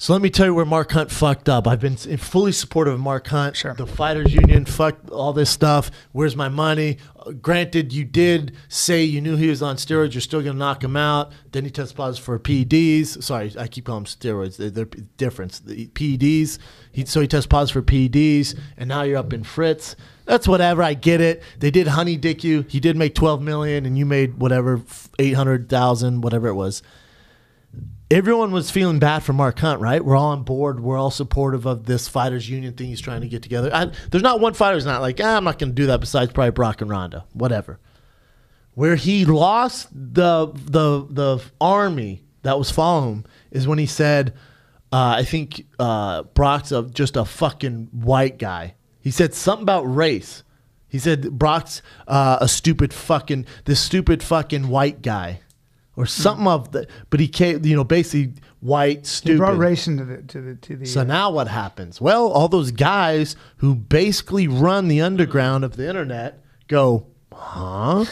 So let me tell you where Mark Hunt fucked up. I've been fully supportive of Mark Hunt. Sure. The Fighters Union, fuck all this stuff. Where's my money? Granted, you did say you knew he was on steroids. You're still going to knock him out. Then he tested positive for PEDs. Sorry, I keep calling them steroids. They're different. The PEDs. So he tested positive for PEDs, and now you're up in Fritz. That's whatever. I get it. They did honey dick you. He did make $12 million, and you made whatever, $800,000, whatever it was. Everyone was feeling bad for Mark Hunt, right? We're all on board. We're all supportive of this Fighters Union thing he's trying to get together. There's not one fighter who's not like, I'm not going to do that besides probably Brock and Ronda, whatever. Where he lost the army that was following him is when he said, I think Brock's just a fucking white guy. He said something about race. He said Brock's this stupid fucking white guy. Or something of the, but he came, basically white, stupid. He brought race into the. So now what happens? Well, all those guys who basically run the underground of the internet go, huh?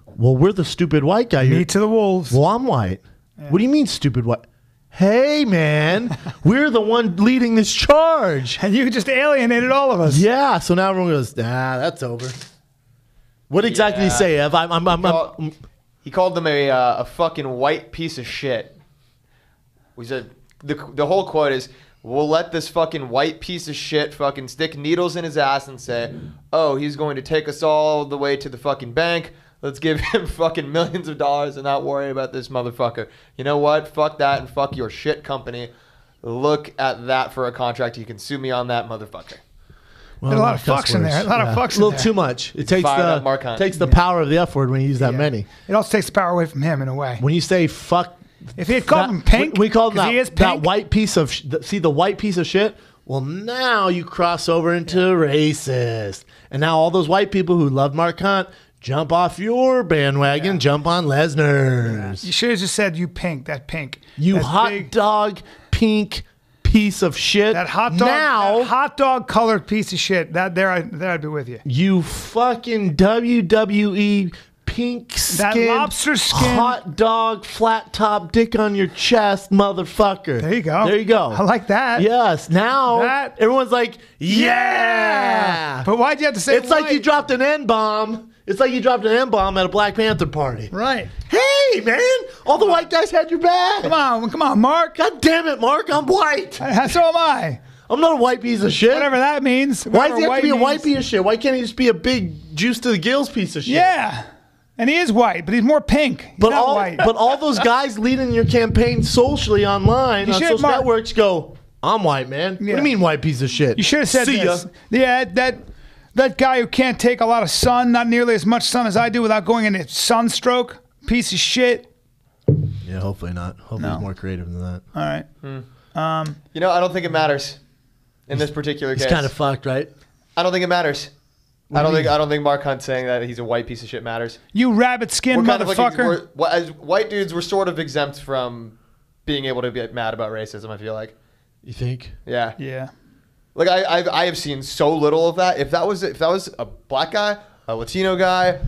Well, we're the stupid white guy. Meat to the wolves. Well, I'm white. Yeah. What do you mean, stupid white? Hey, man, we're the one leading this charge, and you just alienated all of us. Yeah. So now everyone goes, that's over. What exactly did he say, Ev? He called them a fucking white piece of shit. We said the whole quote is, we'll let this fucking white piece of shit fucking stick needles in his ass and say, oh, he's going to take us all the way to the fucking bank. Let's give him fucking millions of dollars and not worry about this motherfucker. You know what? Fuck that and fuck your shit company. Look at that for a contract. You can sue me on that, motherfucker. Well, a lot of fucks in there. A lot of fucks in there. A little too much. It takes the power of the F word when you use that many. It also takes the power away from him in a way. When you say fuck. If he had called him pink, we call him that white piece of the white piece of shit. Well, now you cross over into racist. And now all those white people who love Mark Hunt jump off your bandwagon, jump on Lesnar's. You should have just said you pink, that pink. You hot dog pink piece of shit. That hot dog colored piece of shit. There I'd be with you. You fucking WWE pink skin, that lobster skin, hot dog flat top dick on your chest, motherfucker. There you go. There you go. I like that. Yes. Now everyone's like, yeah. But why'd you have to say? It's like you dropped an N-bomb. It's like you dropped an N-bomb at a Black Panther party. Right. Hey, man. All the white guys had your back. Come on, Mark. God damn it, Mark. I'm white. So am I. I'm not a white piece of shit. Whatever that means. Why does he have to be a white piece of shit? Why can't he just be a big juice to the gills piece of shit? Yeah. And he is white, but he's more pink. He's not white. But all those guys leading your campaign socially online on social networks go, I'm white, man. What do you mean white piece of shit? You should have said this. Yeah, that guy who can't take a lot of sun, not nearly as much sun as I do without going into sunstroke, piece of shit. Yeah, hopefully not. Hopefully he's more creative than that. All right. I don't think it matters in this particular case. It's kind of fucked, right? I don't think it matters. I don't think Mark Hunt saying that he's a white piece of shit matters. You rabbit skin motherfucker. As white dudes, we're sort of exempt from being able to get mad about racism, I feel like. You think? Yeah. Yeah. Like I have seen so little of that. If that was a black guy, a Latino guy,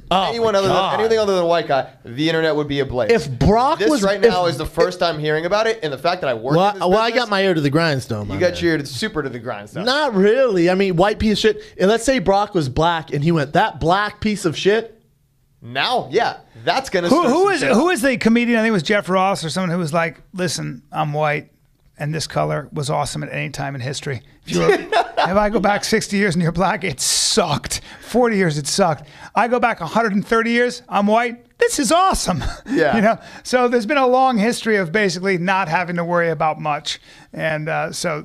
anything other than a white guy, the internet would be ablaze. If Brock this right now is the first time hearing about it, and the fact that I work in this business, I got my ear to the grindstone. You got your ear super to the grindstone. Not really. I mean, white piece of shit. And let's say Brock was black, and he went, that black piece of shit. Now, yeah, that's gonna. Who is the comedian? I think it was Jeff Ross or someone who was like, "Listen, I'm white, and this color was awesome at any time in history. If I go back 60 years and you're black, it sucked. 40 years, it sucked. I go back 130 years, I'm white. This is awesome." Yeah. So there's been a long history of basically not having to worry about much, and so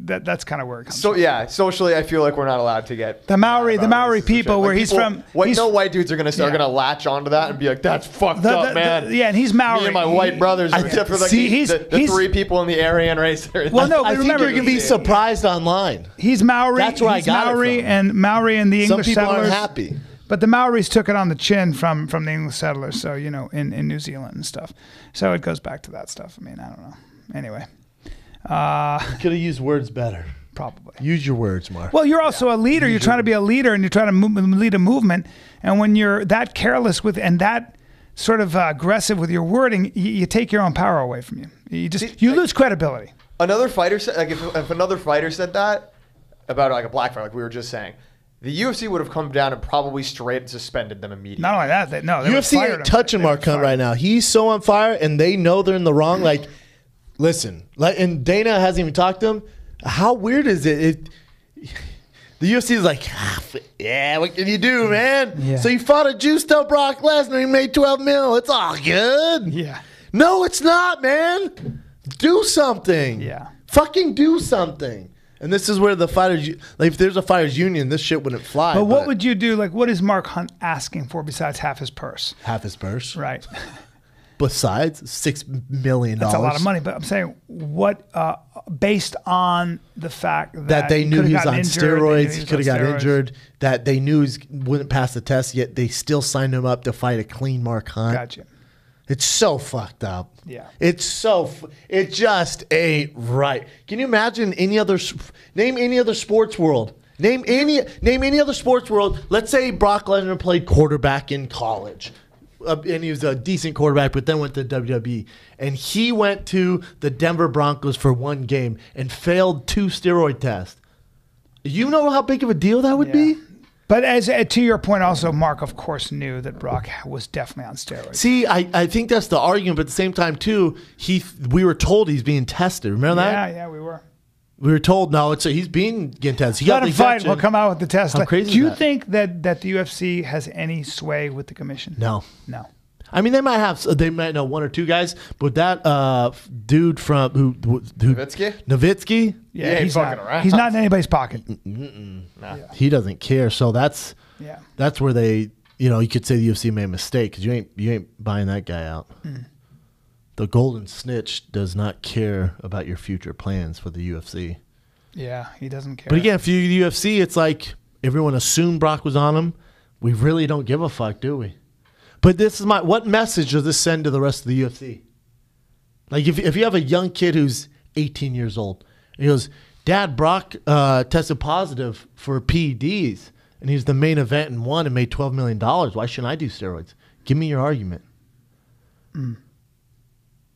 that's kind of where it comes. So yeah, socially, I feel like we're not allowed to get the Maori people where he's from. No white dudes are gonna latch onto that and be like, "That's fucked up, man." And he's Maori. Me and my white brothers, except for like the three people in the Aryan race. Well, no, I think you're gonna be surprised online. He's Maori. That's where I got Maori it from. And Maori and the English settlers. Some people settlers. aren't happy. But the Maoris took it on the chin from the English settlers. So in New Zealand and stuff. So it goes back to that stuff. I mean, I don't know. Anyway, you could have used words better. Probably. Use your words, Mark. Well, you're also a leader. You're trying to be a leader, and you're trying to lead a movement. And when you're that careless with and that sort of aggressive with your wording, you take your own power away from you. You lose credibility. Another fighter said, like, if another fighter said that about like a black fighter, like we were just saying, the UFC would have come down and probably straight suspended them immediately. Not only that, they UFC ain't touching Mark Hunt right now. He's so on fire, and they know they're in the wrong. Like, listen, and Dana hasn't even talked to him. How weird is it? The UFC is like, yeah, what can you do, man? Yeah. So you fought a juiced up Brock Lesnar. He made 12 mil. It's all good. Yeah. No, it's not, man. Do something. Yeah. Fucking do something. And this is where the fighters, like, if there's a fighters union, this shit wouldn't fly. But what would you do? Like, what is Mark Hunt asking for besides half his purse? Half his purse. Right. Besides $6 million. That's a lot of money. But I'm saying, what, based on the fact that they knew he was on steroids, he could have got injured, that they knew he wouldn't pass the test, yet they still signed him up to fight a clean Mark Hunt. Gotcha. It's so fucked up. Yeah. It's so, it just ain't right. Can you imagine name any other sports world? Name any other sports world. Let's say Brock Lesnar played quarterback in college. And he was a decent quarterback, but then went to WWE. And he went to the Denver Broncos for one game and failed 2 steroid tests. You know how big of a deal that would be? But as to your point, also, Mark, of course, knew that Brock was definitely on steroids. See, I think that's the argument, but at the same time, too, we were told he's being tested. Remember that? Yeah, we were. We were told, no, he's getting tested. Let him fight. We'll come out with the test. How crazy Do you is that? think that the UFC has any sway with the commission? No. I mean, they might know 1 or 2 guys, but that dude from who Nowitzki? Yeah, he's fucking around. He's not in anybody's pocket. Nah. He doesn't care. So that's where they, you could say the UFC made a mistake because you ain't buying that guy out. The golden snitch does not care about your future plans for the UFC. Yeah, he doesn't care. But again, if you're the UFC, it's like everyone assumed Brock was on him. We really don't give a fuck, do we? But this is what message does this send to the rest of the UFC? Like if you have a young kid who's 18 years old, and he goes, Dad, Brock tested positive for PEDs, and he's the main event and won and made $12 million. Why shouldn't I do steroids? Give me your argument.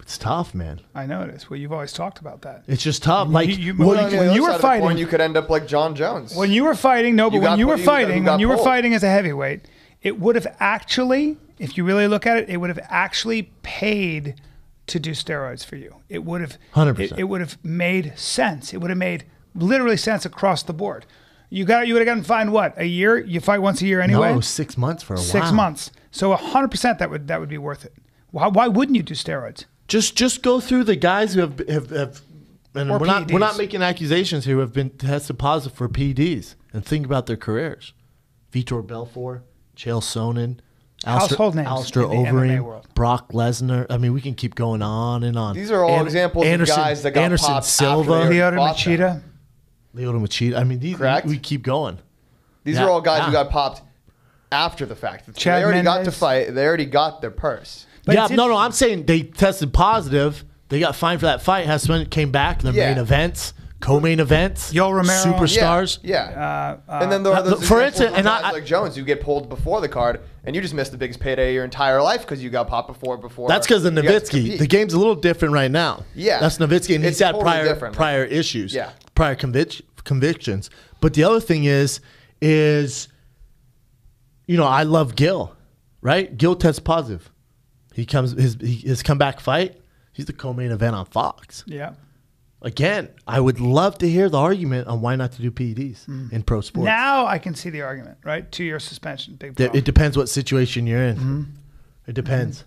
It's tough, man. I know it is. Well, you've always talked about that. It's just tough. Like when you were fighting, you could end up like John Jones. When you were fighting, when you were fighting as a heavyweight, it would have actually, if you really look at it, it would have actually paid to do steroids for you. It would have 100%. It would have made sense. It would have made literally sense across the board. You would have gotten fined what, a year? You fight once a year anyway. No, 6 months for a while. 6 months. So 100% that would be worth it. Why wouldn't you do steroids? Just go through the guys who have and or we're not making accusations here, who have been tested positive for PEDs, and think about their careers. Vitor Belfort, Chael Sonnen, household names Alistair in the MMA Overeem, world. Brock Lesnar. I mean, we can keep going on and on. These are all examples of guys that got Anderson popped Silva, after they Lyoto fought them. Machida. I mean, these we keep going. These are all guys who got popped after the fact. Chad they already got Mendes. to fight. They already got their purse. But No, I'm saying they tested positive. They got fined for that fight. Came back in the main events, co-main events. Yo Romero. Superstars. Yeah. And then there are those for examples instance, of and guys like Jones who get pulled before the card, and you just missed the biggest payday of your entire life because you got popped before. That's because of you got to Nowitzki. compete. The game's a little different right now. Yeah. That's Nowitzki, and It's he's had totally different. prior issues. Yeah. Prior convictions. But the other thing is I love Gil, right? Gil tests positive. He comes his comeback fight. He's the co-main event on Fox. Yeah. Again, I would love to hear the argument on why not to do PEDs in pro sports. Now I can see the argument, right? 2-year suspension, big problem. It depends what situation you're in. It depends.